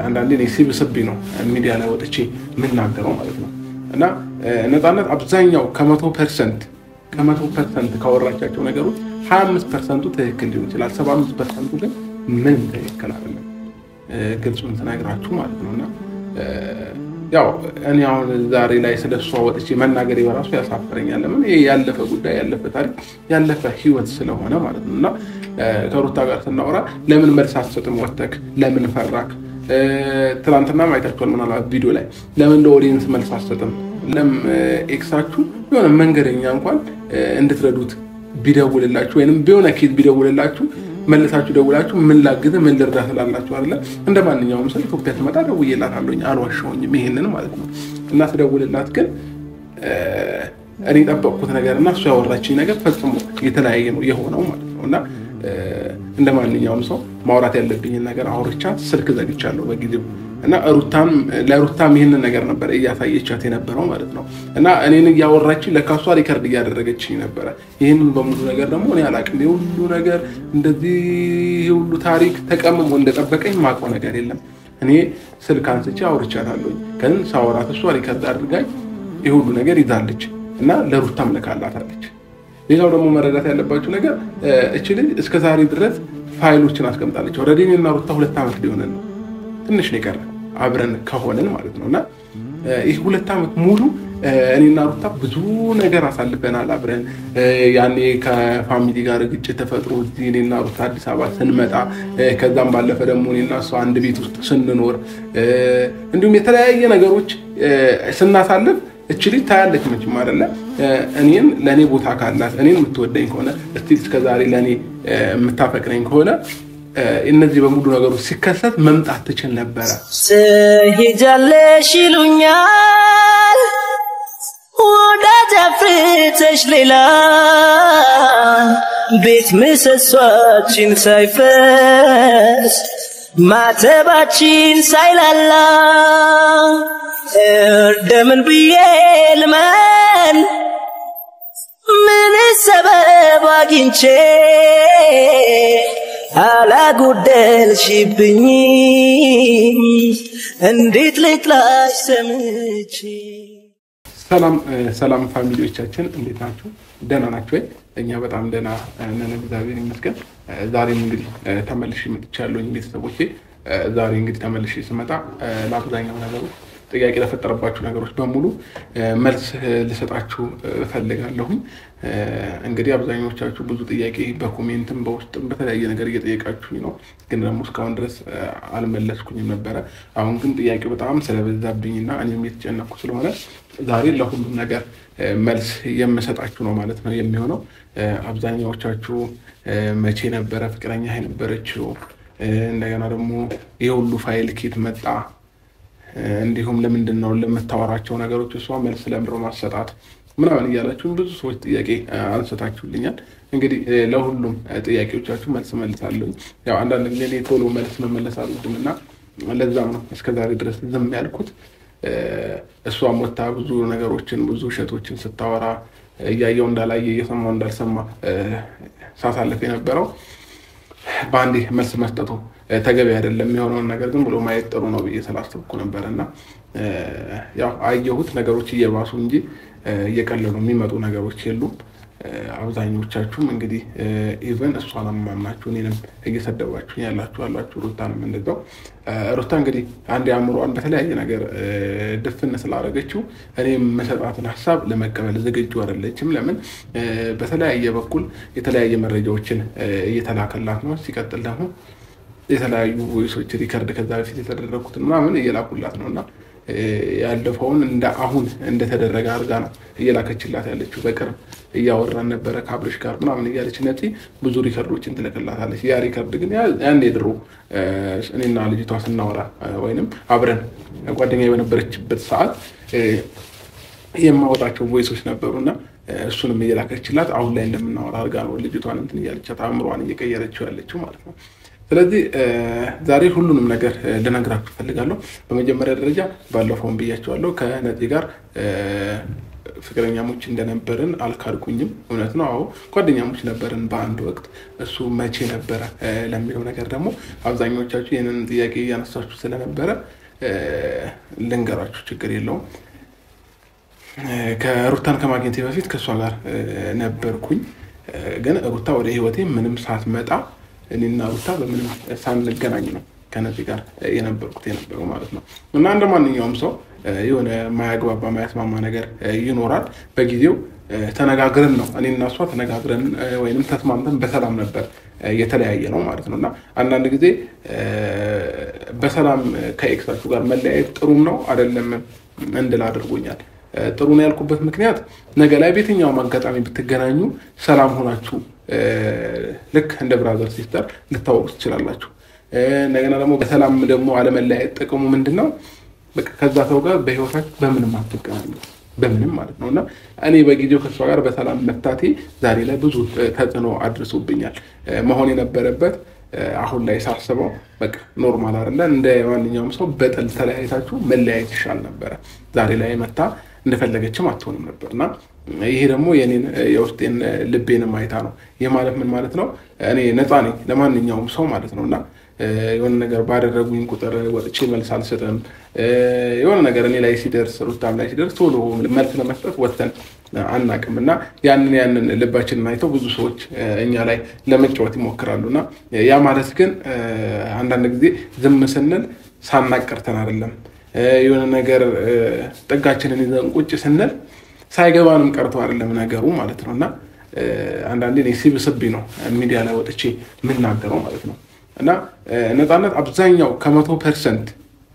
አንዳንዴ ሲብስብኝ ነው ሚዲያ ላይ ወጥቼ ምን ናገረው ማለት ነው እና ነፃነት አብዛኛው ከ100% ካወራቻቸው ነገሮች 25% ትክክል ሊሆን ይችላል 75% ግን ምን ትክክል አይደለም ግልጹን ተናግራችሁ ማለት ነውና ያው እኔ አሁን ዛሬ ላይ ስለሷ ወጥቼ መናገር ይወራሱ ያሳፈረኛል ለምን ይሄ ያለፈ ጉዳይ ያለፈ ታሪክ ያለፈ ህይወት ስለሆነ ማለት ነውና ከሩታ ጋር ስናወራ ለምን መልስ አትሰጥም ወጥተክ ለምን ፈራክ ትላንትና ማይታችኋል ምናልባት ቪዲዮ ላይ ለምን ለኦዲየንስ መልስ አትሰጥም ለም ኤክሳችሁ የሆነ መንገደኛ እንኳን እንድትረዱት ቢደውልላችሁ ወይንም ቢሆነ ኪድ ቢደውልላችሁ መልሳችሁ ደውላችሁ ምን ላግዘ ምን ልርዳ ስላላችሁ አይደለ እንደማንኛውም ሰው ኢትዮጵያ ተመጣ ደውዬላታለሁኝ አልዋሻውኝም ይሄንን ማለት ነው እና ተደውልላት ግን እኔ ጠበቅኩት ነገርና እሱ ያወራችኝ ነገር ፈጽሞ የተለያየ ነው የሆነው ማለት ነውና እንደማንኛውም ሰው ማውራት ያለብኝ ነገር አውርቻት ስልክ ዘግቻለሁ በጊዜው እና ለሩታም ይሄንን ነገር ነበር እያሳየቻት የነበረው ማለት ነው እና እኔን ያወራችኝ ለካሷ ሪከርድ እያደረገችኝ ነበር ይሄንን በሙሉ ነገር ደግሞ እኔ አላቅም ሁሉ ነገር እንደዚህ ሁሉ ታሪክ ተቀምሞ እንደጠበቀኝ ማቆ ነገር የለም እኔ ስልክ አንስቼ አውርቻታለሁ ግን ሳወራት እሷ ሪከርድ አድርጋኝ ይሁሉ ነገር ይዛለች እና ለሩታም ለካላታለች ሌላው ደግሞ መረዳት ያለባችሁ ነገር እቺ ልጅ እስከ ዛሬ ድረስ ፋይሎችን አስቀምጣለች ኦሬዲ እኔና ሩታ 2 አመት ሊሆነን ነው ትንሽ ነገር አብረን ከሆነን ማለት ነውና ይሄ 2 አመት ሙሉ እኔና ሩታ ብዙ ነገር አሳልፈናል አብረን ያኔ ከፋሚሊ ጋር ግጭት ተፈጥሮ እኔና ሩታ አዲስ አበባ ስንመጣ ከዛም ባለፈ ደግሞ እኔና እሷ አንድ ቤት ውስጥ ስንኖር እንዲሁም የተለያየ ነገሮች ስናሳልፍ እቺ ልጅ ታያለች መቼም አይደለ እኔን ለኔ ቦታ ካላት እኔን የምትወደኝ ከሆነ እስቲ እስከ ዛሬ ለኔ የምታፈቅረኝ ከሆነ እነዚህ በሙሉ ነገሮች ሲከሰት መምጣት ትችል ነበር ትሄጃለሽ ይሉኛል ወዳጅ አፍርተሽ ሌላ ቤት ምሰሷችን ሳይፈስ ማተባችን ሳይላላ ደምን ብዬ ልመን ምን ሰበብ አግኝቼ አላጎደልሽብኝ እንዴት ልጥላሽ ሰምቼ ሰላም ፋሚሊዎቻችን እንዴት ናችሁ ደህና ናችሁ ወይ እኛ በጣም ደህና ነን እግዚአብሔር ይመስገን ዛሬም እንግዲህ ተመልሼ መጥቻለሁ ቤተሰቦቼ ዛሬ እንግዲህ ተመልሼ ስመጣ ለአብዛኛው ነገሮች ጥያቄ ለፈጠረባችሁ ነገሮች በሙሉ መልስ ልሰጣችሁ ፈልጋለሁ እንግዲህ አብዛኞቻችሁ ብዙ ጥያቄ በኮሜንትም በውስጥም በተለያየ ነገር እየጠየቃችሁኝ ነው ግን ደግሞ እስካሁን ድረስ አልመለስኩኝም ነበር አሁን ግን ጥያቄው በጣም ስለበዛብኝና እኔም የተጨነቅኩ ስለሆነ ዛሬ ለሁሉም ነገር መልስ የምሰጣችሁ ነው ማለት ነው የሚሆነው አብዛኛዎቻችሁ መቼ ነበር ፍቅረኛ የነበረችው እንደገና ደግሞ የሁሉ ፋይል ኪት መጣ እንዲሁም ለምንድነው ለምታወራቸው ነገሮች እሷ መልስ ለምሮ ማሰጣት ምናምን ይያላችሁ ብዙ ሰዎች ጥያቄ አንስታችሁልኛል እንግዲህ ለሁሉም ጥያቄዎቻችሁ መልስ መልሳለሁ ያው አንዳንድ ጊዜ እኔ ቶሎ መልስ መመለሳለሁና ለዛም ነው እስከዛሬ ድረስ ዝም ያልኩት እሷ ሞታ ብዙ ነገሮችን ብዙ ሸቶችን ስታወራ ያየው እንዳላየ እየሰማው እንዳልሰማ ሳሳልፍ የነበረው ባንዲ መልስ መስጠቱ ተገቢ አይደለም የሚሆነው ነገር ግን ብሎ ማየት ጥሩ ነው ብዬ ስላሰብኩ ነበርና ያው አየሁት ነገሮች እየባሱ እንጂ እየቀለሉ የሚመጡ ነገሮች የሉም አብዛኞቻችሁም እንግዲህ ኢቨን እሷን ማምናችሁ እኔንም እየሰደባችሁ ያላችሁ ሩታንም እንደዛው ሩታ እንግዲህ አንድ ያምሩን በተለያየ ነገር ድፍን ስላደረገችው እኔም መሰጣትን ሐሳብ ለመቀበል ዝግጁ አይደለችም ለምን በተለያየ በኩል የተለያየ መረጃዎችን እየተላከላት ነው ሲቀጥል ደግሞ የተለያዩ ቮይሶች ሪከርድ ከዛ በፊት የተደረጉት ምናምን እየላኩላት ነውና ያለፈውን እንደ አሁን እንደተደረገ አርጋ ነው እየላከችላት ያለችው በቅርብ እያወራን ነበር ከአብርሽ ጋር ምናምን እያለች ነፂ ብዙ ሪከርዶችን ትለቀላታለች ያ ሪከርድ ግን ያን የድሮ እኔና ልጅቷ ስናወራ ወይንም አብረን ጓደኛዬ በነበረችበት ሰዓት የማወጣቸው ቮይሶች ነበሩና እሱንም እየላከችላት አሁን ላይ እንደምናወራ አርጋ ነው ልጅቷን እንትን እያለቻት አምሯን እየቀየረችው ያለችው ማለት ነው ስለዚህ ዛሬ ሁሉንም ነገር ልነግራችሁ ፈልጋለሁ በመጀመሪያ ደረጃ ባለፈው ብያችኋለሁ ከነፂ ጋር ፍቅረኛሞች እንደነበርን አልካድኩኝም እውነት ነው አዎ ጓደኛሞች ነበርን በአንድ ወቅት እሱ መቼ ነበር ለሚለው ነገር ደግሞ አብዛኞቻችሁ የነን ጥያቄ ያነሳችሁ ስለነበረ ልንገራችሁ ችግር የለውም ከሩታን ከማግኘቴ በፊት ከሷ ጋር ነበርኩኝ ግን ሩታ ወደ ህይወቴ ምንም ሳትመጣ እኔና ሩታ በምንም ሳንገናኝ ነው ከነዚህ ጋር የነበረው ማለት ነው እና እንደማንኛውም ሰው የሆነ ማያግባባ ማያስማማ ነገር ይኖራል በጊዜው ተነጋግረን ነው እኔና እሷ ተነጋግረን ወይንም ተስማምተን በሰላም ነበር የተለያየ ነው ማለት ነውና አንዳንድ ጊዜ በሰላም ከኤክሳችሁ ጋር መለያየት ጥሩም ነው አይደለም እንድል አድርጎኛል ጥሩ ነው ያልኩበት ምክንያት ነገ ላይ በየትኛው አጋጣሚ ብትገናኙ ሰላም ሆናችሁ ልክ እንደ ብራዘር ሲስተር ልታወቁ ትችላላችሁ ነገና ደግሞ በሰላም ደግሞ አለመለያየት ጥቅሙ ምንድነው በቃ ከዛ ሰው ጋር በህይወታችሁ በምንም አትገናኙ በምንም ማለት ነውና እኔ በጊዜው ከሷ ጋር በሰላም መፍታቴ ዛሬ ላይ ብዙ ተጽዕኖ አድርሶብኛል መሆን የነበረበት አሁን ላይ ሳስበው በቃ ኖርማል አይደለ እንደ ማንኛውም ሰው በጥል ተለያይታችሁ መለያየት ይሻል ነበር ዛሬ ላይ መታ እንደፈለገችም አትሆንም ነበርና ይሄ ደግሞ የኔን የውስጤን ልቤን ማይታ ነው የማለት ምን ማለት ነው እኔ ነፃ ነኝ ለማንኛውም ሰው ማለት ነውና የሆነ ነገር ባደረጉኝ ቁጥር ወጥቼ መልስ አልሰጥም የሆነ ነገር እኔ ላይ ሲደርስ ሩታም ላይ ሲደርስ ቶሎ መልስ ለመስጠት ወጥተን አናቅምና ያንን ልባችንን አይተው ብዙ ሰዎች እኛ ላይ ለመጫወት ይሞክራሉና ያ ማለት ግን አንዳንድ ጊዜ ዝም ስንል ሳናቀርተን አይደለም የሆነ ነገር ጥጋችንን ይዘን ቁጭ ስንል ሳይገባንም ቀርቶ አይደለም ነገሩ ማለት ነውና አንዳንዴ እኔ ሲብስብኝ ነው ሚዲያ ላይ ወጥቼ ምናገረው ማለት ነው እና ነፃነት አብዛኛው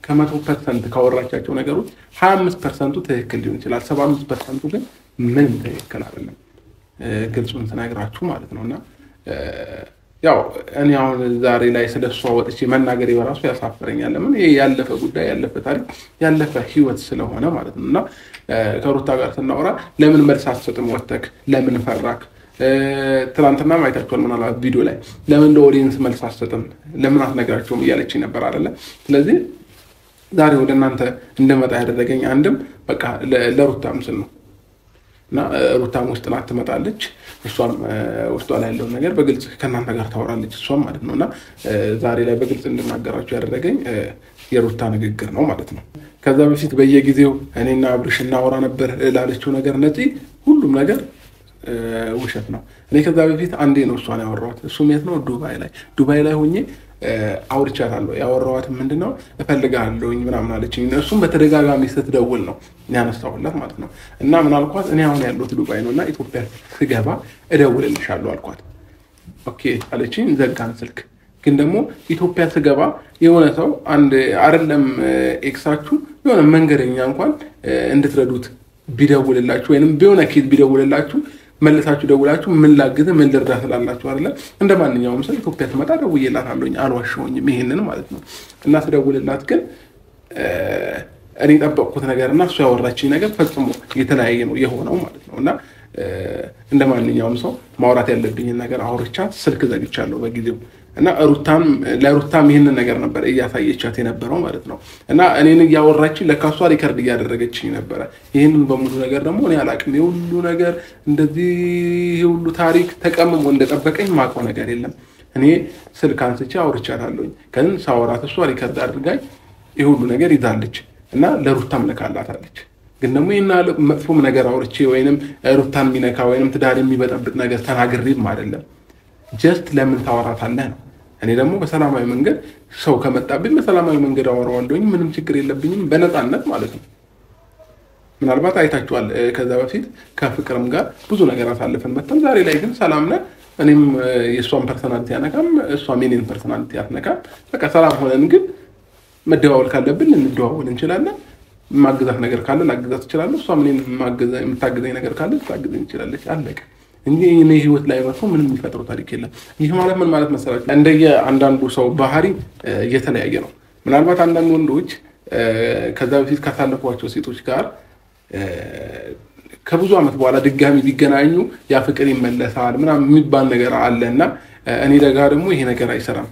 ከ100% ካወራቻቸው ነገሮች 25% ትክክል ሊሆን ይችላል 75% ግን ምንም ትክክል አይደለም ግልጹን ተናግራችሁ ማለት ነውና ያው እኔ አሁን ዛሬ ላይ ስለሷ ወጥቼ መናገር በራሱ ያሳፈረኛል ለምን ይሄ ያለፈ ጉዳይ ያለፈ ታሪክ ያለፈ ህይወት ስለሆነ ማለት ነውና ከሩታ ጋር ስናወራ ለምን መልስ አትሰጥም ወጥተክ ለምን ፈራክ ትላንትና ማይታችኋል ምናልባት ቪዲዮ ላይ ለምን ለኦዲየንስ መልስ አትሰጥም ለምን አትነግራቸውም እያለችኝ ነበር አይደለ ስለዚህ ዛሬ ወደ እናንተ እንደመጣ ያደረገኝ አንድም በቃ ለሩታ ምስል ነው እና ሩታም ውስጥ ናት ትመጣለች እሷም ውስጧ ላይ ያለው ነገር በግልጽ ከናንተ ጋር ታወራለች እሷም ማለት ነውና ዛሬ ላይ በግልጽ እንድናገራችሁ ያደረገኝ የሩታ ንግግር ነው ማለት ነው ከዛ በፊት በየጊዜው እኔና አብርሽ እናወራ ነበር ላለችው ነገር ነዚህ ሁሉም ነገር ውሸት ነው እኔ ከዛ በፊት አንዴ ነው እሷን ያወራሁት እሱም የት ነው ዱባይ ላይ ሆኜ አውርቻታለሁ ያወራኋት ምንድነው እፈልጋለሁኝ ምናምን አለችኝ እሱም በተደጋጋሚ ስትደውል ነው ያነሳሁላት ማለት ነው እና ምን አልኳት እኔ አሁን ያለሁት ዱባይ ነውና ኢትዮጵያ ስገባ እደውልልሻለሁ አልኳት ኦኬ አለችኝ ዘጋን ስልክ ግን ደግሞ ኢትዮጵያ ስገባ የሆነ ሰው አንድ አይደለም ኤክሳችሁ የሆነ መንገደኛ እንኳን እንድትረዱት ቢደውልላችሁ ወይንም ቢሆነ ኬት ቢደውልላችሁ መልሳችሁ ደውላችሁ ምን ላግዝ ምን ልርዳ ትላላችሁ አይደለ እንደማንኛውም ሰው ኢትዮጵያ ተመጣ ደውዬላታለሁኝ አልዋሽውኝም ይሄንን ማለት ነው እና ተደውልላት ግን እኔ ጠበቅኩት ነገርና እሱ ያወራችኝ ነገር ፈጽሞ የተለያየ ነው የሆነው ማለት ነውና እንደማንኛውም ሰው ማውራት ያለብኝ ነገር አውርቻት ስልክ ዘግቻለሁ በጊዜው እና ለሩታም ይሄንን ነገር ነበር እያሳየቻት የነበረው ማለት ነው እና እኔን ያወራችኝ ለካሷ ሪከርድ እያደረገችኝ ነበር ይሄንን በሙሉ ነገር ደግሞ እኔ አላቅም የሁሉ ነገር እንደዚህ የሁሉ ታሪክ ተቀምሞ እንደጠበቀኝ ማቆ ነገር የለም እኔ ስልክ አንስቼ አውርቻታለሁኝ ግን ሳወራት እሷ ሪከርድ አድርጋኝ የሁሉ ነገር ይዛለች እና ለሩታም ለካላታለች ግን ደግሞ እና መጥፎም ነገር አውርቼ ወይንም ሩታን ሚነካ ወይንም ትዳር የሚበጠብጥ ነገር ተናግሬም አይደለም ጀስት ለምን ታወራታለህ ነው እኔ ደግሞ በሰላማዊ መንገድ ሰው ከመጣብኝ በሰላማዊ መንገድ አወራዋለሁኝ ምንም ችግር የለብኝም በነፃነት ማለት ነው ምናልባት አይታችኋል ከዛ በፊት ከፍቅርም ጋር ብዙ ነገር አሳልፈን መተን ዛሬ ላይ ግን ሰላም ነን እኔም የሷን ፐርሰናሊቲ ያነካም እሷም የኔን ፐርሰናሊቲ ያነካም በቃ ሰላም ሆነን ግን መደዋወል ካለብን እንደዋወል እንችላለን ማግዛት ነገር ካለ ላግዛት እችላለሁ እሷም እኔን ማግዛ የምታግዘኝ ነገር ካለ ታግዘኝ ትችላለች አለቀ እንጂ እኔ ህይወት ላይ መጥቶ ምንም የሚፈጥረው ታሪክ የለም ይሄ ማለት ምን ማለት መሰላችሁ እንደየ አንዳንዱ ሰው ባህሪ እየተለያየ ነው ምናልባት አንዳንድ ወንዶች ከዛ በፊት ካሳለፏቸው ሴቶች ጋር ከብዙ አመት በኋላ ድጋሚ ቢገናኙ ያ ፍቅር ይመለሳል ምናምን የሚባል ነገር አለና እኔ ደግሞ ይሄ ነገር አይሰራም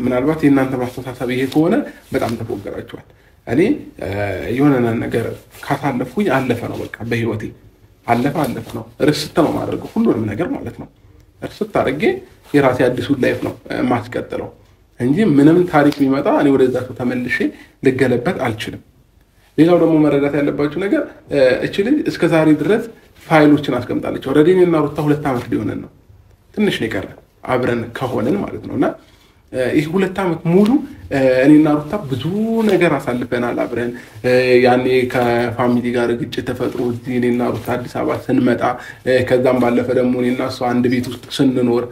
ምናልባት የእናንተ ማስተሳሰብ ይሄ ከሆነ በጣም ተፎገራችኋል እኔ የሆነ ነገር ካሳለፍኩኝ አለፈ ነው በቃ በህይወቴ አለፈ ነው ርስት ነው ማድረግ ሁሉንም ነገር ማለት ነው ርስት አድርጌ የራሴ አዲሱ ላይፍ ነው ማስቀጥለው እንጂ ምንም ታሪክ ቢመጣ እኔ ወደዛ ተመልሼ ልገለበት አልችልም ሌላው ደግሞ መረዳት ያለባችሁ ነገር እቺ ልጅ እስከ ዛሬ ድረስ ፋይሎችን አስቀምጣለች ኦሬዲ እኔና ሩታ 2 አመት ሊሆነን ነው ትንሽ ነው ቀረ አብረን ከሆነን ማለት ነውና ይህ 2 አመት ሙሉ እኔና ሩታ ብዙ ነገር አሳልፈናል አብረን ያኔ ከፋሚሊ ጋር ግጭት ተፈጥሮ እኔና ሩታ አዲስ አበባ ስንመጣ ከዛም ባለፈ ደግሞ እኔና እሷ አንድ ቤት ውስጥ ስንኖር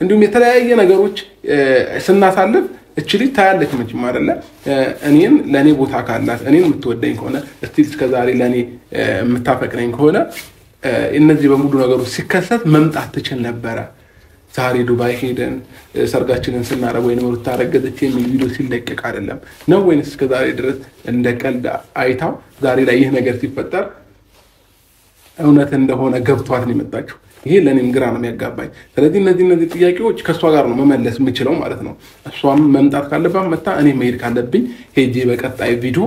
እንዲሁም የተለያየ ነገሮች ስናሳልፍ እቺ ልጅ ታያለች መቼም አይደለ እኔን ለኔ ቦታ ካላት እኔን የምትወደኝ ከሆነ እስቲ እስከ ዛሬ ለኔ የምታፈቅረኝ ከሆነ እነዚህ በሙሉ ነገሮች ሲከሰት መምጣት ትችል ነበር ዛሬ ዱባይ ሄደን ሰርጋችንን ስናረግ ወይንም ሩታ ረገዘች የሚል ቪዲዮ ሲለቀቅ አይደለም ነው ወይንስ እስከ ዛሬ ድረስ እንደ ቀልድ አይታው ዛሬ ላይ ይሄ ነገር ሲፈጠር እውነት እንደሆነ ገብቷት ነው የመጣችው ይሄ ለኔም ግራ ነው የሚያጋባኝ ስለዚህ እነዚህ ጥያቄዎች ከሷ ጋር ነው መመለስ የምችለው ማለት ነው እሷም መምጣት ካለባት መጣ እኔ መሄድ ካለብኝ ሄጄ በቀጣይ ቪዲዮ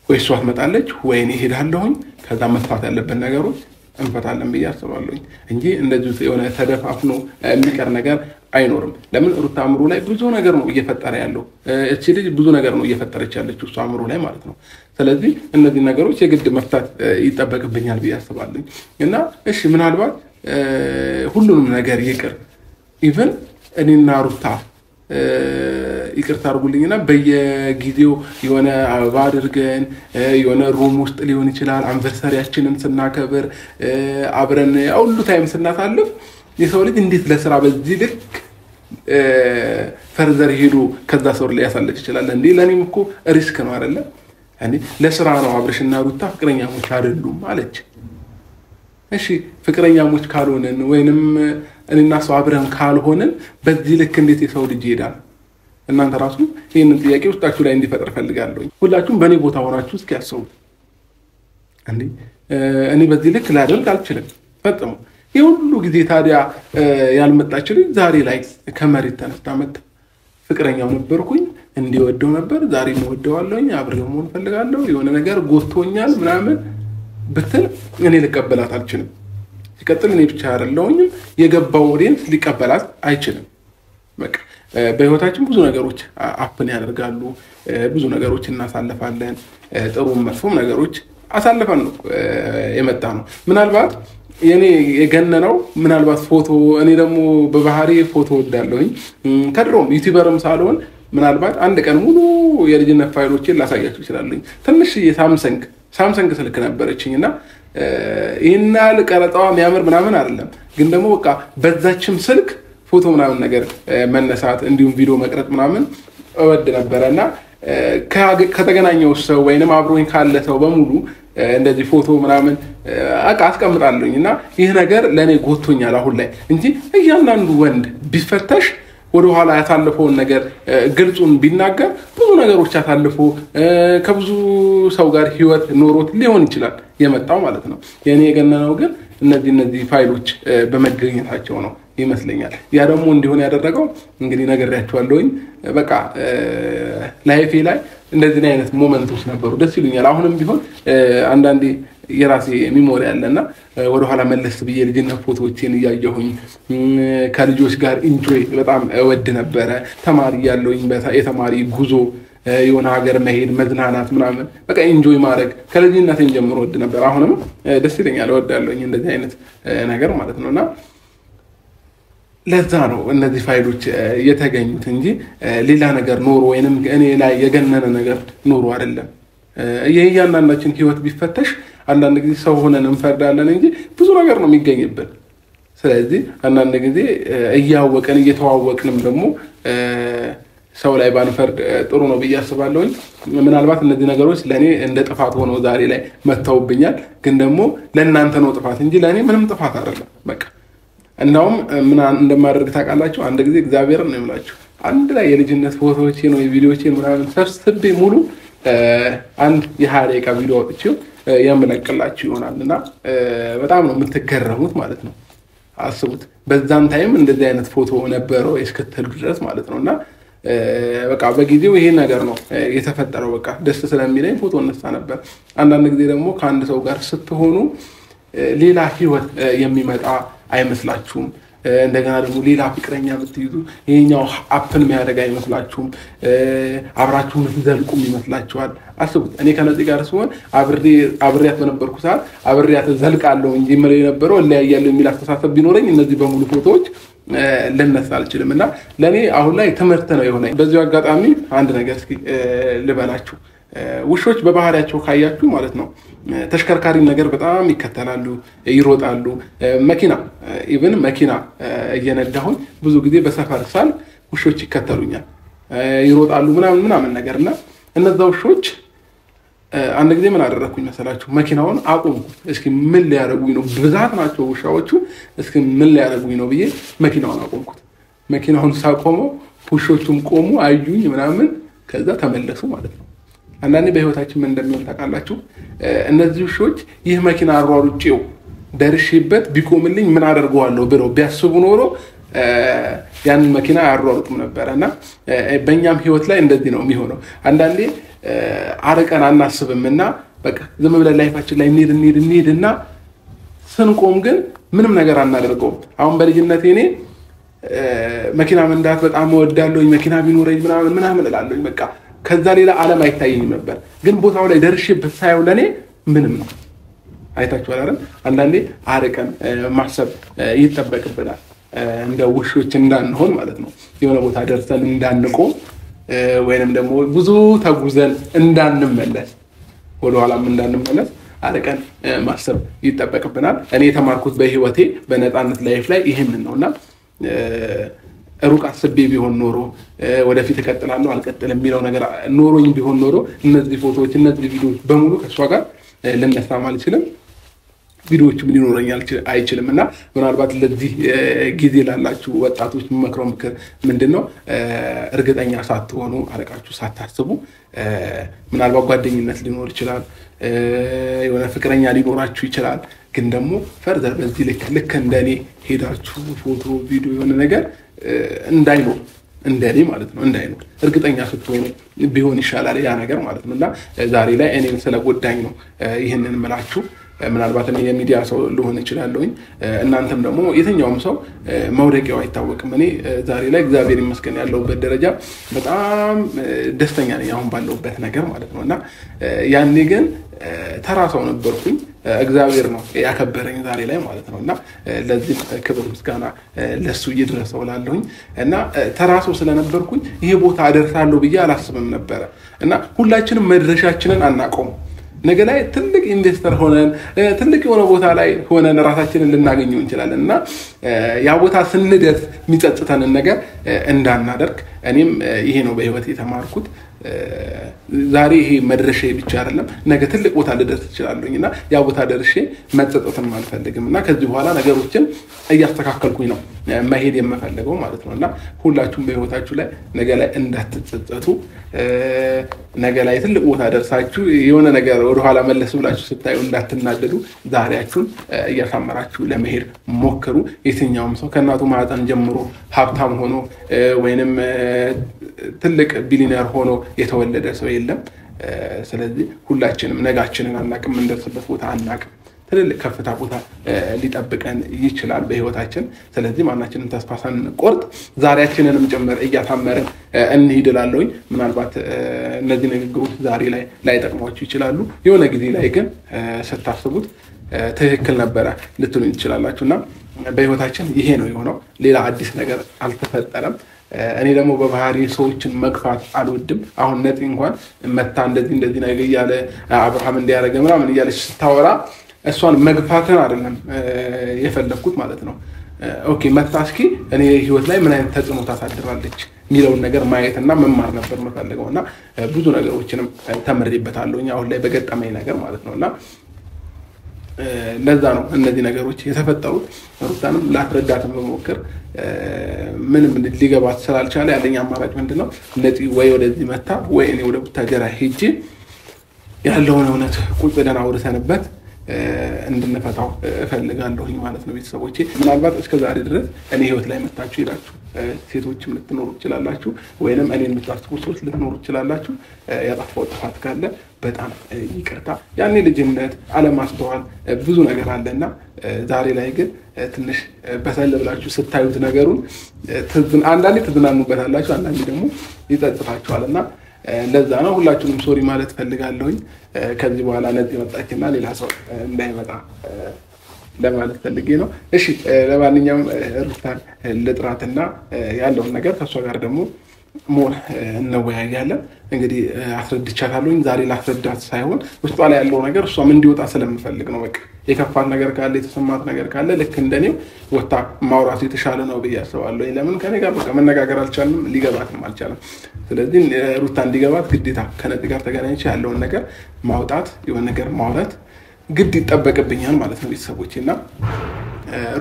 ወይ እሷ ትመጣለች ወይ እኔ ሄዳለሁኝ ከዛ መፍታት ያለበት ነገሮች እንፈታለን ብዬ አስባለሁኝ እንጂ እንደዚህ የሆነ ተደፋፍኖ የሚቀር ነገር አይኖርም ለምን ሩታ አምሮ ላይ ብዙ ነገር ነው እየፈጠረ ያለው እቺ ልጅ ብዙ ነገር ነው እየፈጠረች ያለችው እሷ አምሮ ላይ ማለት ነው ስለዚህ እነዚህ ነገሮች የግድ መፍታት ይጠበቅብኛል ብዬ አስባለሁኝ እና እሺ ምናልባት ሁሉንም ነገር ይቅር ኢቭን እኔና ሩታ ይቅርታ አድርጉልኝና በየጊዜው የሆነ አበባ አድርገን የሆነ ሩም ውስጥ ሊሆን ይችላል አንቨርሰሪያችንን ስናከብር አብረን ሁሉ ታይም ስናሳልፍ የሰው ልጅ እንዴት ለስራ በዚህ ልክ ፈርዘር ሄዶ ከዛ ሰው ላይ ያሳለች ይችላል እንዴ ለኔም እኮ ሪስክ ነው አይደለ እንዴ ለስራ ነው አብረሽና ሩታ ፍቅረኛሞች አይደሉም አለች እሺ ፍቅረኛሞች ካልሆነን ወይንም እኔና ሰው አብረን ካልሆነን በዚህ ልክ እንዴት የሰው ልጅ ይሄዳል እናንተ ራሱ ይሄንን ጥያቄ ውስጣችሁ ላይ እንዲፈጠር ፈልጋለሁ ሁላችሁም በኔ ቦታ ሆናችሁ እስኪ ያስቡ እንዴ እኔ በዚህ ልክ ላደርግ አልችልም ፈጥሞ የሁሉ ጊዜ ታዲያ ያልመጣችልኝ ዛሬ ላይ ከመሬት ተነስታ መጣ ፍቅረኛው ነበርኩኝ እንዲወደው ነበር ዛሬ ወደዋለሁኝ አብሬው መሆን ፈልጋለሁ የሆነ ነገር ጎቶኛል ምናምን በተለ እኔ ልቀበላት አልችልም ሲቀጥል እኔ ብቻ አይደለሁኝ የገባው ኦዲየንስ ሊቀበላት አይችልም በቃ በህይወታችን ብዙ ነገሮች አፕን ያደርጋሉ ብዙ ነገሮች እናሳልፋለን ጥሩም መጥፎም ነገሮች አሳልፈን ነው የመጣ ነው ምናልባት የኔ የገነነው ምናልባት ፎቶ እኔ ደግሞ በባህሪ ፎቶ ወዳለሁኝ ከድሮም ዩቲዩበርም ሳልሆን ምናልባት አንድ ቀን ሙሉ የልጅነት ፋይሎችን ላሳያችሁ ይችላልኝ ትንሽ ሳምሰንግ ስልክ ነበረችኝና ይሄናል ቀረጻዋ የሚያምር ምናምን አይደለም ግን ደግሞ በቃ በዛችም ስልክ ፎቶ ምናምን ነገር መነሳት እንዲሁም ቪዲዮ መቅረጽ ምናምን እወድ ነበርና ከተገናኘው ሰው ወይንም አብሮኝ ካለ ሰው በሙሉ እንደዚህ ፎቶ ምናምን አስቀምጣለሁኝና ይሄ ነገር ለኔ ጎቶኛል አሁን ላይ እንጂ እያንዳንዱ ወንድ ቢፈተሽ ወደ ኋላ ያሳለፈውን ነገር ግልጹን ቢናገር ብዙ ነገሮች ያሳልፉ ከብዙ ሰው ጋር ህይወት ኖሮት ሊሆን ይችላል የመጣው ማለት ነው የኔ የገነነው ግን እነዚህ ፋይሎች በመገኘታቸው ነው ይመስለኛል ያ ደግሞ እንዲሆን ያደረገው እንግዲህ ነገርያቸዋለሁኝ በቃ ላይፌ ላይ እንደዚህ አይነት ሞመንቶች ነበሩ ደስ ይሉኛል አሁንም ቢሆን አንዳንዴ የራሴ ሚሞሪ አለና ወደ ኋላ መለስ ብዬ ልጅነት ፎቶዎችን ያያየሁኝ ከልጆች ጋር ኢንጆይ በጣም ወድ ነበር ተማሪ ያለውኝ የተማሪ ጉዞ የሆነ ሀገር መሄድ መዝናናት ምናምን በቃ ኢንጆይ ማድረግ ከልጅነቴን ጀምሮ ወድ ነበር አሁንም ደስ ይለኛል ወዳለሁኝ እንደዚህ አይነት ነገር ማለት ነውና ለዛ ነው እነዚህ ፋይሎች የተገኙት እንጂ ሌላ ነገር ኖሮ ወይንም እኔ ላይ የገነነ ነገር ኖሮ አይደለም የያንዳንዳችን ህይወት ቢፈተሽ አንዳንድ ጊዜ ሰው ሆነን እንፈርዳለን እንጂ ብዙ ነገር ነው የሚገኝብን ስለዚህ አንዳንድ ጊዜ እያወቀን እየተዋወቅንም ደግሞ ሰው ላይ ባንፈርድ ጥሩ ነው ብዬ አስባለሁኝ ምናልባት እነዚህ ነገሮች ለኔ እንደ ጥፋት ሆነው ዛሬ ላይ መተውብኛል ግን ደግሞ ለእናንተ ነው ጥፋት እንጂ ለኔ ምንም ጥፋት አይደለም በቃ እናውም ምን እንደማደርግ ታውቃላችሁ አንድ ጊዜ እግዚአብሔርን ነው የምላችሁ አንድ ላይ የልጅነት ፎቶዎችን ወይ ቪዲዮዎችን ምናምን ሰብስቤ ሙሉ አንድ የ20 ደቂቃ ቪዲዮ አውጥቼው የምለቅላችሁ ይሆናልና በጣም ነው የምትገረሙት ማለት ነው አስቡት በዛን ታይም እንደዚህ አይነት ፎቶ ነበረው እስከተሉ ድረስ ማለት ነውና በቃ በጊዜው ይሄ ነገር ነው የተፈጠረው በቃ ደስ ስለሚለኝ ፎቶ እነሳ ነበር አንዳንድ ጊዜ ደግሞ ከአንድ ሰው ጋር ስትሆኑ ሌላ ህይወት የሚመጣ አይመስላችሁም? እንደገና ደግሞ ሌላ ፍቅረኛ የምትይዙ ይሄኛው አፕን የሚያደርግ አይመስላችሁም? አብራችሁ የምትዘልቁም ይመስላችኋል? አስቡት። እኔ ከነዚህ ጋር ሲሆን አብሬያት በነበርኩ ሰዓት አብሬያት ዘልቃለሁ እንጂ ምን የነበረው እለያያለሁ የሚል አስተሳሰብ ቢኖረኝ እነዚህ በሙሉ ፎቶዎች ልነሳ አልችልም። እና ለኔ አሁን ላይ ትምህርት ነው የሆነኝ። በዚሁ አጋጣሚ አንድ ነገር እስኪ ልበላችሁ። ውሾች በባህሪያቸው ካያችሁ ማለት ነው ተሽከርካሪ ነገር በጣም ይከተላሉ፣ ይሮጣሉ። ኢቭን መኪና እየነዳሁኝ ብዙ ጊዜ በሰፈር ሳል ውሾች ይከተሉኛል፣ ይሮጣሉ ምናምን ነገርና እነዛ ውሾች አንድ ጊዜ ምን አደረኩኝ መሰላችሁ? መኪናውን አቆምኩት። እስኪ ምን ሊያደርጉኝ ነው? ብዛት ናቸው ውሻዎቹ። እስኪ ምን ሊያደርጉኝ ነው ብዬ መኪናውን አቆምኩት። መኪናውን ሳቆመው ውሾቹም ቆሙ፣ አዩኝ ምናምን፣ ከዛ ተመለሱ ማለት ነው። አንዳንዴ በህይወታችን ምን እንደሚሆን ታውቃላችሁ? እነዚህ ውሾች ይህ መኪና አሯሩጬው ደርሼበት ቢቆምልኝ ምን አደርገዋለሁ ብለው ቢያስቡ ኖሮ ያንን መኪና አያሯሩጡም ነበርና በእኛም ህይወት ላይ እንደዚህ ነው የሚሆነው። አንዳንዴ አርቀን አናስብምና በቃ ዝም ብለን ላይፋችን ላይ እንሄድና ስንቆም ግን ምንም ነገር አናደርገውም። አሁን በልጅነቴ እኔ መኪና መንዳት በጣም እወዳለሁ፣ መኪና ቢኖረኝ ምናምን እላለሁ። በቃ ከዛ ሌላ ዓለም አይታየኝም ነበር። ግን ቦታው ላይ ደርሼበት ሳየው ለኔ ምንም ነው። አይታችኋል አይደል? አንዳንዴ አርቀን ማሰብ ይጠበቅብናል፣ እንደ ውሾች እንዳንሆን ማለት ነው። የሆነ ቦታ ደርሰን እንዳንቆም ወይንም ደግሞ ብዙ ተጉዘን እንዳንመለስ፣ ወደኋላም እንዳንመለስ አርቀን ማሰብ ይጠበቅብናል። እኔ የተማርኩት በህይወቴ በነፃነት ላይፍ ላይ ይሄንን ነውና ሩቅ አስቤ ቢሆን ኖሮ ወደፊት እቀጥላለሁ አልቀጥልም የሚለው ነገር ኖሮኝ ቢሆን ኖሮ እነዚህ ፎቶዎች እነዚህ ቪዲዮዎች በሙሉ ከሷ ጋር ልነሳም አልችልም፣ ቪዲዮዎችም ሊኖረኝ አይችልም። እና ምናልባት ለዚህ ጊዜ ላላችሁ ወጣቶች የምመክረው ምክር ምንድነው? እርግጠኛ ሳትሆኑ አርቃችሁ ሳታስቡ፣ ምናልባት ጓደኝነት ሊኖር ይችላል፣ የሆነ ፍቅረኛ ሊኖራችሁ ይችላል። ግን ደግሞ ፈርዘር በዚህ ልክ እንደኔ ሄዳችሁ ፎቶ ቪዲዮ የሆነ ነገር እንዳይኖር እንደኔ ማለት ነው እንዳይኖር እርግጠኛ ስትሆኑ ቢሆን ይሻላል ያ ነገር ማለት ነው። እና ዛሬ ላይ እኔን ስለጎዳኝ ነው ይሄንን እምላችሁ። ምናልባት እኔ የሚዲያ ሰው ልሆን እችላለሁኝ፣ እናንተም ደግሞ የትኛውም ሰው መውደቂያው አይታወቅም። እኔ ዛሬ ላይ እግዚአብሔር ይመስገን ያለሁበት ደረጃ በጣም ደስተኛ ነኝ አሁን ባለሁበት ነገር ማለት ነው። እና ያኔ ግን ተራ ሰው ነበርኩኝ፣ እግዚአብሔር ነው ያከበረኝ ዛሬ ላይ ማለት ነው። እና ለዚህ ክብር ምስጋና ለሱ ይድረሰው እላለሁኝ። እና ተራ ሰው ስለነበርኩኝ ይሄ ቦታ አደርሳለሁ ብዬ አላስብም ነበረ። እና ሁላችንም መድረሻችንን አናውቀውም። ነገ ላይ ትልቅ ኢንቨስተር ሆነን ትልቅ የሆነ ቦታ ላይ ሆነን ራሳችንን ልናገኘው እንችላለን። እና ያ ቦታ ስንደርስ የሚጸጽተንን ነገር እንዳናደርግ እኔም ይሄ ነው በህይወት የተማርኩት። ዛሬ ይሄ መድረሻ ብቻ አይደለም፣ ነገ ትልቅ ቦታ ልደርስ እችላለሁኝ። እና ያ ቦታ ደርሼ መጸጸትም አልፈልግም። እና ከዚህ በኋላ ነገሮችን እያስተካከልኩኝ ነው መሄድ የምፈልገው ማለት ነው። እና ሁላችሁም በህይወታችሁ ላይ ነገ ላይ እንዳትጸጸቱ፣ ነገ ላይ ትልቅ ቦታ ደርሳችሁ የሆነ ነገር ወደኋላ መለስ ብላችሁ ስታዩ እንዳትናደዱ፣ ዛሬያችሁን እያሳመራችሁ ለመሄድ ሞክሩ። የትኛውም ሰው ከእናቱ ማህፀን ጀምሮ ሀብታም ሆኖ ወይንም ትልቅ ቢሊነር ሆኖ የተወለደ ሰው የለም። ስለዚህ ሁላችንም ነጋችንን አናቅም፣ እንደርስበት ቦታ አናቅም። ትልልቅ ከፍታ ቦታ ሊጠብቀን ይችላል በህይወታችን። ስለዚህ ማናችንን ተስፋ ሳንቆርጥ ዛሬያችንንም ጭምር እያሳመርን እንሂድ እላለሁኝ። ምናልባት እነዚህ ንግግሮች ዛሬ ላይ ላይጠቅሟችሁ ይችላሉ፣ የሆነ ጊዜ ላይ ግን ስታስቡት ትክክል ነበረ ልትሉኝ ትችላላችሁ። እና በህይወታችን ይሄ ነው የሆነው፣ ሌላ አዲስ ነገር አልተፈጠረም። እኔ ደግሞ በባህሪ ሰዎችን መግፋት አልወድም። አሁን ነፂ እንኳን መታ እንደዚህ ነገር እያለ አብርሃም እንዲያደርገ ምናምን እያለች ስታወራ እሷን መግፋትን አይደለም የፈለኩት ማለት ነው። ኦኬ መታ እስኪ እኔ ህይወት ላይ ምን አይነት ተጽዕኖ ታሳድራለች የሚለውን ነገር ማየትና መማር ነበር የምፈልገውና ብዙ ነገሮችንም ተምሬበታለሁ አሁን ላይ በገጠመኝ ነገር ማለት ነውና ለዛ ነው እነዚህ ነገሮች የተፈጠሩት። ሩታንም ላትረዳትም በመሞከር ምንም ሊገባት ስላልቻለ ያለኝ አማራጭ ምንድነው ነፂ ወይ ወደዚህ መታ ወይ እኔ ወደ ቡታጀራ ሄጄ ያለውን እውነት ቁጭ ብለን አውርተንበት እንድንፈታው እፈልጋለሁኝ ማለት ነው ቤተሰቦቼ ምናልባት እስከ ዛሬ ድረስ እኔ ህይወት ላይ መጣችሁ ይላችሁ ሴቶችም ልትኖሩ ይችላላችሁ ወይንም እኔን የምታስቡ ሰዎች ልትኖሩ ይችላላችሁ ያጣፋው ጥፋት ካለ በጣም ይቅርታ ያኔ ልጅነት አለማስተዋል ብዙ ነገር አለና ዛሬ ላይ ግን ትንሽ በሰል ብላችሁ ስታዩት ነገሩን አንዳንዴ ትዝናኑበታላችሁ አንዳንዴ ደግሞ ይጸጽታችኋልና ለዛ ነው ሁላችሁንም ሶሪ ማለት ፈልጋለሁኝ ከዚህ በኋላ ነጥ መጣችና ሌላ ሰው እንዳይመጣ ለማለት ፈልጌ ነው እሺ ለማንኛውም ሩታን ለጥራትና ያለውን ነገር ከሷ ጋር ደግሞ ሞር እንወያያለን እንግዲህ አስረድቻታለሁኝ ዛሬ ላስረዳት ሳይሆን ውስጧ ላይ ያለው ነገር እሷም እንዲወጣ ስለምፈልግ ነው በቃ የከፋት ነገር ካለ የተሰማት ነገር ካለ ልክ እንደኔው ወጣ ማውራት የተሻለ ነው በያሰባለሁ ለምን ከኔ ጋር በቃ መነጋገር አልቻልንም ሊገባትም አልቻለም ስለዚህ ሩታ እንዲገባት ግዴታ ከነጥ ጋር ተገናኝቼ ያለውን ነገር ማውጣት የሆነ ነገር ማውራት ግድ ይጠበቅብኛል ማለት ነው ቤተሰቦቼና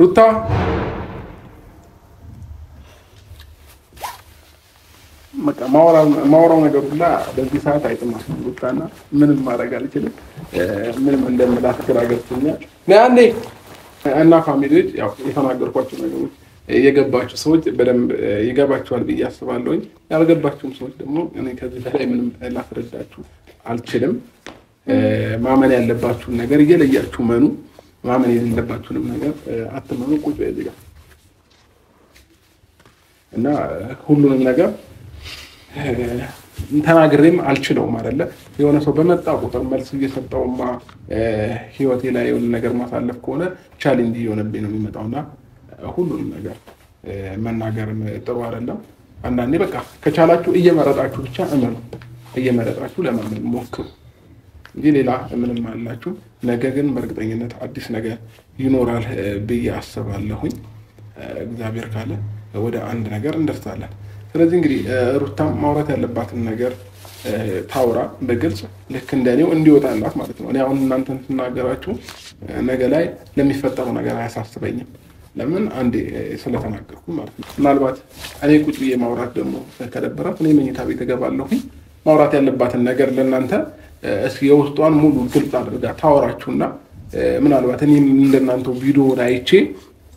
ሩታ መጣ ማውራው ነገር ሁላ በዚህ ሰዓት አይጥማም ሩታና ምንም ማድረግ አልችልም ምንም እንደምላክ ግራ ገብቶኛል ያኔ እና ፋሚሊዎች ያው የተናገርኳቸው ነገሮች የገባችሁ ሰዎች በደንብ ይገባችኋል ብዬ አስባለሁኝ ያልገባችሁም ሰዎች ደግሞ እኔ ከዚህ በላይ ምንም ላስረዳችሁ አልችልም ማመን ያለባችሁ ነገር እየለያችሁ መኑ ማመን የሌለባችሁንም ነገር አትመኑ ቁጭ በዚህ እና ሁሉንም ነገር ተናግሬም አልችለውም አይደለ የሆነ ሰው በመጣ ቁጥር መልስ እየሰጠውማ ህይወቴ ላይ የሆነ ነገር ማሳለፍ ከሆነ ቻሌንጅ እየሆነብኝ ነው የሚመጣውና ሁሉንም ነገር መናገርም ጥሩ አይደለም አንዳንዴ በቃ ከቻላችሁ እየመረጣችሁ ብቻ እመኑ እየመረጣችሁ ለማመን ሞክሩ እንጂ ሌላ ምንም አላችሁ ነገ ግን በእርግጠኝነት አዲስ ነገር ይኖራል ብዬ አስባለሁኝ እግዚአብሔር ካለ ወደ አንድ ነገር እንደርሳለን ስለዚህ እንግዲህ ሩታም ማውራት ያለባትን ነገር ታውራ በግልጽ ልክ እንደኔው እንዲወጣላት ማለት ነው እኔ አሁን እናንተን ተናገራችሁ ነገ ላይ ለሚፈጠረው ነገር አያሳስበኝም ለምን አንዴ ስለተናገርኩ ማለት ነው ምናልባት እኔ ቁጭ ብዬ ማውራት ደግሞ ከደበራት እኔ መኝታ ቤት እገባለሁኝ ማውራት ያለባትን ነገር ለእናንተ እስኪ የውስጧን ሙሉ ግልጽ አድርጋ ታወራችሁና ምናልባት እኔ እንደናንተው ቪዲዮ አይቼ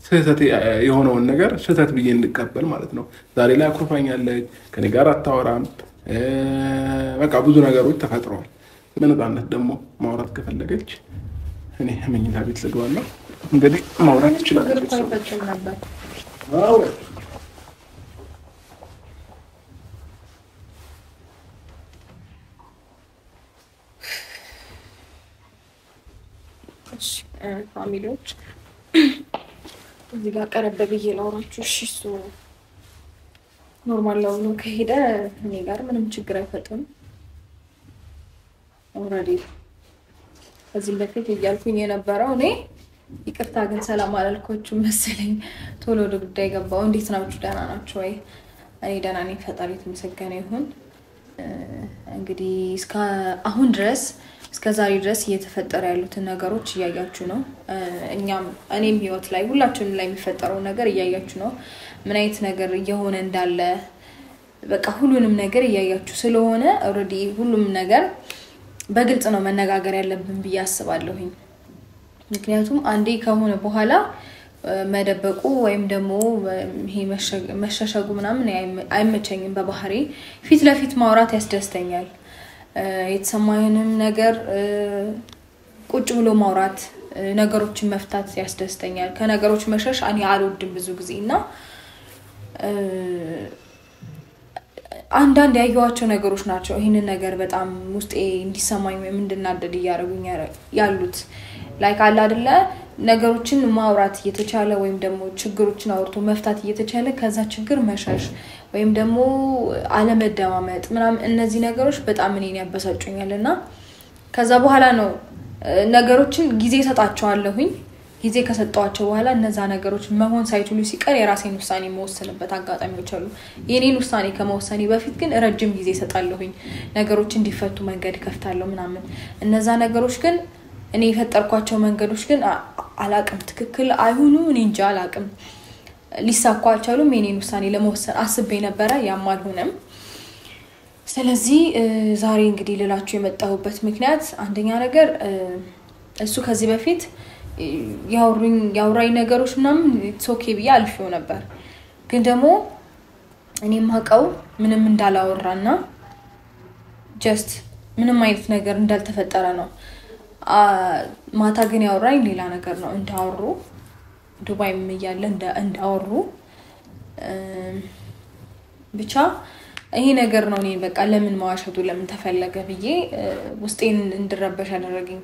ስህተት የሆነውን ነገር ስህተት ብዬ እንድቀበል ማለት ነው ዛሬ ላይ አኩርፋኛለች ከኔ ጋር አታወራም በቃ ብዙ ነገሮች ተፈጥረዋል በነፃነት ደግሞ ማውራት ከፈለገች እኔ መኝታ ቤት ልገባለሁ እንግዲህ ማውራት ትችላለች አዎ ፋሚሊዎች እዚህ ጋር ቀረበ ብዬ ላውራችሁ እሺ እሱ ኖርማል ነው ከሄደ እኔ ጋር ምንም ችግር አይፈጥም ኦሬዲ እዚህ በፊት እያልኩኝ የነበረው እኔ ይቅርታ ግን ሰላም አላልኳችሁ መሰለኝ ቶሎ ወደ ጉዳይ ገባው እንዴት ናችሁ ደህና ናችሁ ወይ እኔ ደህና ነኝ ፈጣሪ ተመስገነ ይሁን እንግዲህ እስከ አሁን ድረስ እስከ ዛሬ ድረስ እየተፈጠረ ያሉትን ነገሮች እያያችሁ ነው እኔም ህይወት ላይ ሁላችንም ላይ የሚፈጠረው ነገር እያያችሁ ነው ምን አይነት ነገር እየሆነ እንዳለ በቃ ሁሉንም ነገር እያያችሁ ስለሆነ ኦሬዲ ሁሉም ነገር በግልጽ ነው መነጋገር ያለብን ብዬ አስባለሁኝ ምክንያቱም አንዴ ከሆነ በኋላ መደበቁ ወይም ደግሞ ይሄ መሸሸጉ ምናምን አይመቸኝም በባህሪ ፊት ለፊት ማውራት ያስደስተኛል የተሰማኝንም ነገር ቁጭ ብሎ ማውራት ነገሮችን መፍታት ያስደስተኛል ከነገሮች መሸሽ እኔ አልወድም ብዙ ጊዜና አንዳንድ ያዩዋቸው ነገሮች ናቸው ይሄንን ነገር በጣም ውስጤ እንዲሰማኝ ወይም እንድናደድ ያረጉኝ ያሉት ላይክ አለ አይደለ ነገሮችን ማውራት እየተቻለ ወይም ደግሞ ችግሮችን አውርቶ መፍታት እየተቻለ ከዛ ችግር መሸሽ ወይም ደግሞ አለመደማመጥ ምናምን እነዚህ ነገሮች በጣም እኔን ያበሳጩኛልና ከዛ በኋላ ነው ነገሮችን ጊዜ ሰጣቸዋለሁኝ ጊዜ ከሰጣቸው በኋላ እነዛ ነገሮች መሆን ሳይችሉ ሲቀር የራሴን ውሳኔ መወሰንበት አጋጣሚዎች አሉ የኔን ውሳኔ ከመወሰኔ በፊት ግን ረጅም ጊዜ ሰጣለሁኝ ነገሮች እንዲፈቱ መንገድ ከፍታለሁ ምናምን እነዛ ነገሮች ግን እኔ የፈጠርኳቸው መንገዶች ግን አላቅም ትክክል አይሁኑ እኔ እንጃ አላቅም ሊሳኩ አልቻሉም የኔን ውሳኔ ለመወሰን አስቤ ነበር ያም አልሆነም ስለዚህ ዛሬ እንግዲህ ልላችሁ የመጣሁበት ምክንያት አንደኛ ነገር እሱ ከዚህ በፊት ያውራይ ነገሮች ምናምን ኦኬ ብዬ አልፌው ነበር ግን ደግሞ እኔ ማቀው ምንም እንዳላወራና ጀስት ምንም አይነት ነገር እንዳልተፈጠረ ነው ማታ ግን ያወራኝ ሌላ ነገር ነው እንዳወሩ ዱባይ ምያለ እንዳወሩ ብቻ ይሄ ነገር ነው እኔ በቃ ለምን ማዋሸቱ ለምን ተፈለገ ብዬ ውስጤን እንድረበሽ አደረገኝ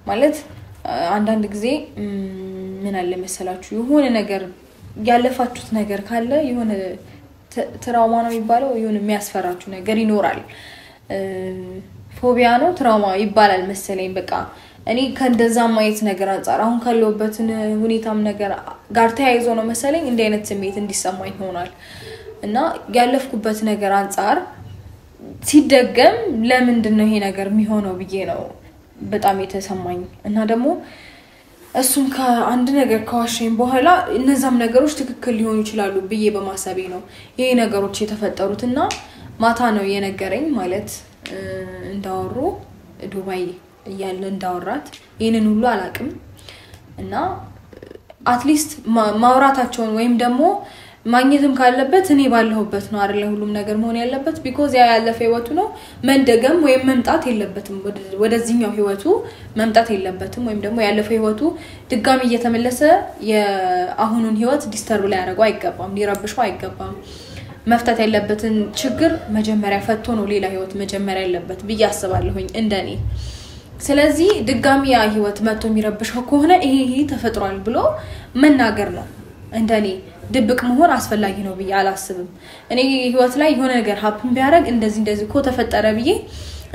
ማለት አንዳንድ ጊዜ ምን አለ መሰላችሁ የሆነ ነገር ያለፋችሁት ነገር ካለ የሆነ ትራውማ ነው የሚባለው የሆነ የሚያስፈራችሁ ነገር ይኖራል ፎቢያ ነው ትራውማ ይባላል መሰለኝ በቃ እኔ ከእንደዛ ማየት ነገር አንፃር አሁን ካለውበትን ሁኔታም ነገር ጋር ተያይዞ ነው መሰለኝ እንደ አይነት ስሜት እንዲሰማኝ ሆኗል እና ያለፍኩበት ነገር አንፃር ሲደገም ለምንድነው ይሄ ነገር የሚሆነው ብዬ ነው በጣም የተሰማኝ እና ደግሞ እሱም ከአንድ ነገር ከዋሸኝ በኋላ እነዛም ነገሮች ትክክል ሊሆኑ ይችላሉ ብዬ በማሰቤ ነው ይሄ ነገሮች የተፈጠሩትና ማታ ነው የነገረኝ ማለት እንዳወሩ ዱባይ ያለ እንዳወራት ይሄንን ሁሉ አላቅም እና አትሊስት ማውራታቸውን ወይም ደግሞ ማግኘትም ካለበት እኔ ባለሁበት ነው አይደል ሁሉም ነገር መሆን ያለበት because ያ ያለፈ ህይወቱ ነው መንደገም ወይም መምጣት የለበትም ወደዚህኛው ህይወቱ መምጣት የለበትም ወይም ደግሞ ያለፈ ህይወቱ ድጋሚ እየተመለሰ የአሁኑን ህይወት ዲስተርብ ላይ ያደርገው አይገባም ሊረብሽው አይገባም መፍታት ያለበትን ችግር መጀመሪያ ፈቶ ነው ሌላ ህይወት መጀመሪያ ያለበት ብዬ አስባለሁኝ እንደኔ ስለዚህ ድጋሚ ያ ህይወት መጥቶ የሚረብሽው ከሆነ ይሄ ተፈጥሯል ብሎ መናገር ነው እንደኔ ድብቅ መሆን አስፈላጊ ነው ብዬ አላስብም እኔ ህይወት ላይ የሆነ ነገር ሀፕን ቢያረግ እንደዚህ እኮ ተፈጠረ ብዬ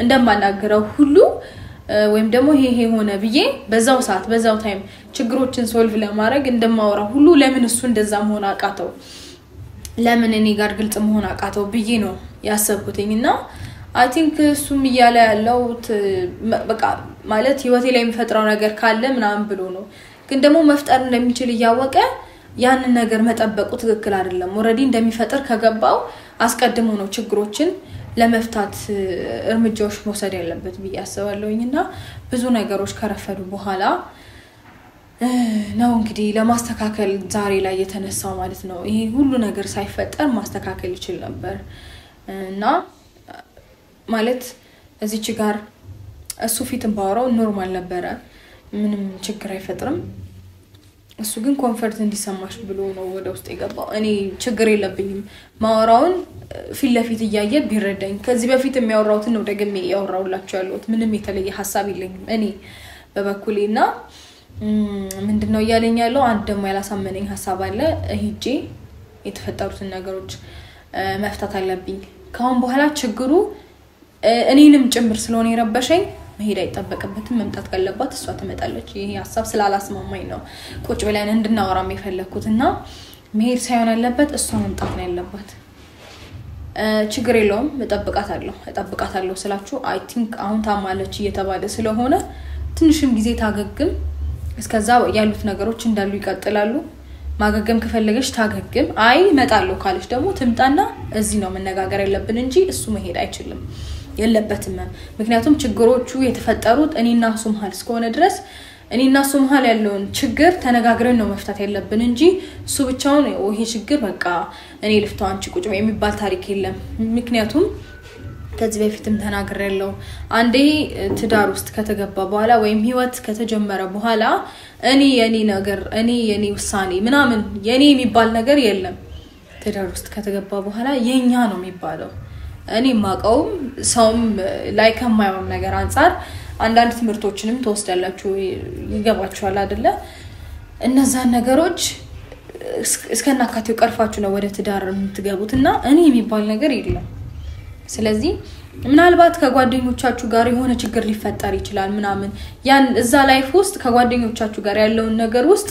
እንደማናገረው ሁሉ ወይም ደግሞ ይሄ ሆነ ብዬ በዛው ሰዓት በዛው ታይም ችግሮችን ሶልቭ ለማድረግ እንደማወራው ሁሉ ለምን እሱ እንደዛ መሆን አቃተው ለምን እኔ ጋር ግልጽ መሆን አቃተው ብዬ ነው ያሰብኩትኝና I think እሱም ይያለ ያለው በቃ ማለት ህይወቴ ላይ የሚፈጥረው ነገር ካለ ምናምን ብሎ ነው ግን ደግሞ መፍጠር እንደሚችል ያወቀ ያንን ነገር መጠበቁ ትክክል አይደለም ኦሬዲ እንደሚፈጠር ከገባው አስቀድሞ ነው ችግሮችን ለመፍታት እርምጃዎች መውሰድ ያለበት ብዬ አስባለሁኝና ብዙ ነገሮች ከረፈዱ በኋላ ነው እንግዲህ ለማስተካከል ዛሬ ላይ የተነሳው ማለት ነው ይሄ ሁሉ ነገር ሳይፈጠር ማስተካከል ይችላል ነበር እና ማለት እዚች ጋር እሱ ፊትን ባወራው ኖርማል ነበር ምንም ችግር አይፈጥርም እሱ ግን ኮንፈርት እንዲሰማሽ ብሎ ነው ወደ ውስጥ የገባው እኔ ችግር የለብኝም ማወራውን ፊት ለፊት ያያየ ቢረዳኝ ከዚህ በፊት የሚያወራውትን ነው ደግሜ ያወራውላችሁ ያለሁት ምንም የተለየ ሐሳብ የለኝም እኔ በበኩሌና ምንድነው ያለኝ ያለው አንድ ደሞ ያላሳመነኝ ሐሳብ አለ ሂጄ የተፈጠሩትን ነገሮች መፍታት አለብኝ ካሁን በኋላ ችግሩ እኔንም ጭምር ስለሆነ ይረበሸኝ መሄድ አይተበቀበትም መምጣት ካለባት እሷ ትመጣለች ይሄ ሐሳብ ስላላስማማኝ ነው ቁጭ ብለን እንድናወራም የፈለኩትና መሄድ ሳይሆን ያለበት እሷ መምጣት ነው ያለባት ችግር የለውም እጠብቃታለሁ ስላችሁ I think አሁን ታማለች እየተባለ ስለሆነ ትንሽም ጊዜ ታገግም እስከዛ ያሉት ነገሮች እንዳሉ ይቀጥላሉ ማገገም ከፈለገች ታገግም አይ መጣለው ካለች ደግሞ ትምጣና እዚህ ነው መነጋገር ያለብን እንጂ እሱ መሄድ አይችልም የለበትም ምክንያቱም ችግሮቹ የተፈጠሩት እኔና እሱ መሃል እስከሆነ ድረስ እኔና እሱ መሃል ያለውን ችግር ተነጋግረን ነው መፍታት ያለብን እንጂ እሱ ብቻውን ይሄ ችግር በቃ እኔ ልፍታው አንቺ ቁጭ የሚባል ታሪክ የለም ምክንያቱም ከዚህ በፊትም ተናግሬያለሁ አንዴ ትዳር ውስጥ ከተገባ በኋላ ወይም ህይወት ከተጀመረ በኋላ እኔ የኔ ውሳኔ ምናምን የኔ የሚባል ነገር የለም ትዳር ውስጥ ከተገባ በኋላ የኛ ነው የሚባለው እኔ ማቀውም ሰውም ላይ ከማይሆን ነገር አንፃር አንዳንድ ትምርቶችንም ተወስዳላችሁ ይገባችኋል አይደለ እነዛ ነገሮች እስከናካቴው ቀርፋችሁ ነው ወደ ትዳር የምትገቡትና እኔ የሚባል ነገር የለም ስለዚህ ምናልባት ከጓደኞቻችሁ ጋር የሆነ ችግር ሊፈጠር ይችላል ምናምን ያን እዛ ላይፍ ውስጥ ከጓደኞቻችሁ ጋር ያለውን ነገር ውስጥ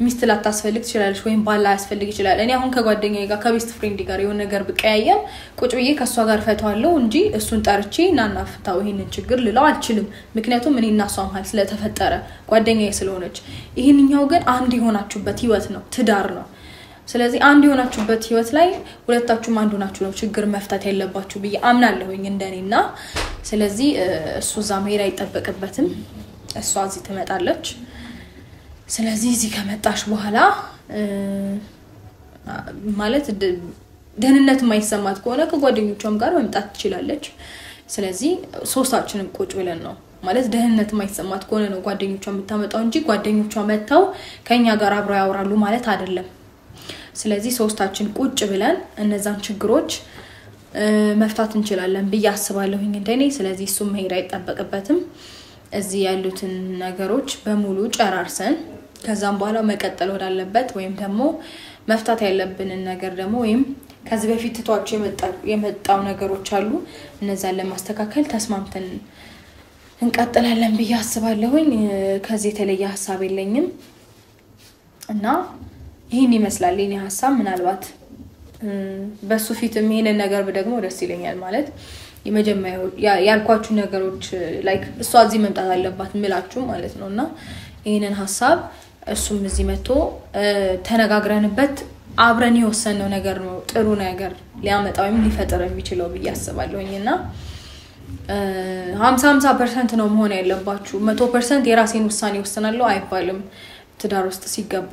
ሚስት ላታስፈልግ ይችላልሽ ወይም ባላ ያስፈልግ ይችላል እኔ አሁን ከጓደኛዬ ጋር ከቤስት ፍሬንድ ጋር የሆነ ነገር በቀያየም ቁጭ ብዬ ከሷ ጋር ፈታዋለሁ እንጂ እሱን ጠርቼ ናናፍታው ይሄንን ችግር ልለው አልችልም ምክንያቱም እኔና እሷ መሃል ስለተፈጠረ ጓደኛዬ ስለሆነች ይሄንኛው ግን አንድ የሆናችሁበት ህይወት ነው ትዳር ነው ስለዚህ አንድ የሆናችሁበት ህይወት ላይ ሁለታችሁም አንድ ሆናችሁ ነው ችግር መፍታት ያለባችሁ ብዬ አምናለሁኝ እንደኔና ስለዚህ እሱ ዛ መሄድ አይተበቀበትም እሷ እዚህ ትመጣለች ስለዚህ እዚህ ከመጣሽ በኋላ ማለት ደህንነት የማይሰማት ከሆነ ከጓደኞቿም ጋር መምጣት ትችላለች ስለዚህ ሶስታችንም ቁጭ ብለን ነው ማለት ደህንነት የማይሰማት ከሆነ ነው ጓደኞቿ የምታመጣው እንጂ ጓደኞቿ መጣው ከኛ ጋር አብረው ያወራሉ ማለት አይደለም ስለዚህ ሶስታችን ቁጭ ብለን እነዛን ችግሮች መፍታት እንችላለን ብዬ አስባለሁኝ እንደኔ ስለዚህ እሱ መሄድ አይጣበቅበትም እዚህ ያሉትን ነገሮች በሙሉ ጨራርሰን ከዛም በኋላ መቀጠል ወዳለበት ወይም ደግሞ መፍታት ያለብንን ነገር ደግሞ ወይም ከዚህ በፊት ተቷቸው የመጣው ነገሮች አሉ እነዛን ለማስተካከል ተስማምተን እንቀጥላለን ብዬ አስባለሁኝ ከዚህ የተለየ ሐሳብ የለኝም እና ይሄን ይመስላል የኔ ሐሳብ ምናልባት በሱ ፊትም ይሄንን ነገር ደግሞ ደስ ይለኛል ማለት የመጀመሪያው ያልኳችሁ ነገሮች ላይክ እሷ እዚህ መምጣት አለባት ምላችሁ ማለት ነውና ይሄንን ሐሳብ እሱም እዚህ መጥቶ ተነጋግረንበት አብረን የወሰነው ነገር ነው ጥሩ ነገር ሊያመጣውም ሊፈጠር የሚችለው ብዬ አስባለሁኝና 50% ነው መሆን ያለባችሁ 100% የራሴን ውሳኔ ወስናለሁ አይባልም ትዳር ውስጥ ሲገባ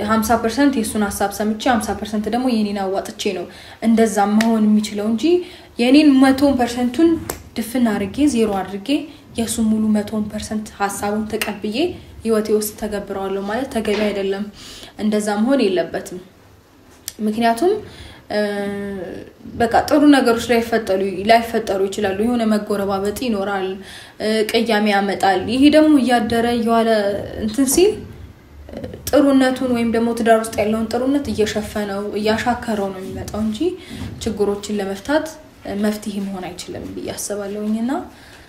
50% የሱን ሐሳብ ሰምቼ 50% ደግሞ የኔን አዋጥቼ ነው እንደዛ መሆን የሚችለው እንጂ የኔን 100%ቱን ድፍና አድርጌ ዜሮ አድርጌ የሱ ሙሉ 100% ሐሳቡን ተቀብዬ ህይወቴ ውስጥ ተገብራለሁ ማለት ተገቢ አይደለም እንደዛ መሆን የለበትም ምክንያቱም በቃ ጥሩ ነገሮች ላይፈጠሩ ይችላሉ የሆነ መጎረባበጥ ይኖራል ቅያሜ ያመጣል ይሄ ደግሞ ያደረ ይዋለ እንትን ሲል ጥሩነቱን ወይም ደግሞ ትዳር ውስጥ ያለውን ጥሩነት እየሸፈነው ያሻከረው ነው የሚመጣው እንጂ ችግሮችን ለመፍታት መፍትሄ መሆን አይችልም ብዬ አስባለሁኝና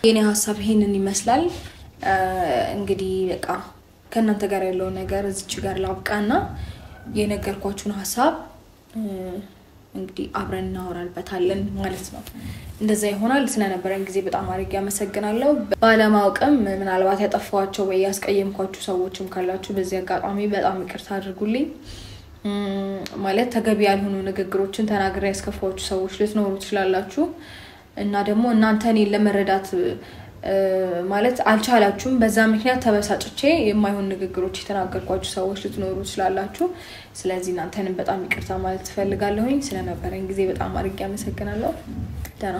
የኔ ሐሳብ ይሄንን ይመስላል እንግዲህ በቃ ከእናንተ ጋር ያለው ነገር እዚች ጋር ላብቃና የነገርኳችሁን ሐሳብ እንግዲህ አብረን እናወራልበታለን ማለት ነው እንደዛ ይሆናል ስለነበረን ጊዜ በጣም አድርጌ አመሰግናለሁ ባለማውቀም ምናልባት ያጠፋዋቸው ወይ ያስቀየምኳችሁ ሰዎችም ካላችሁ በዚህ አጋጣሚ በጣም ይቅርታ አድርጉልኝ ማለት ተገቢ ያልሆኑ ንግግሮችን ተናግሬ ያስከፋችሁ ሰዎች ልትኖሩ ትችላላችሁ እና ደግሞ እናንተን ለመረዳት ማለት አልቻላችሁም በዛ ምክንያት ተበሳጭቼ የማይሆን ንግግሮች የተናገርኳችሁ ሰዎች ልትኖሩ ትችላላችሁ ስለዚህ እናንተንም በጣም ይቅርታ ማለት ፈልጋለሁኝ ስለነበረን ጊዜ በጣም አድርጌ አመሰግናለሁ ደህና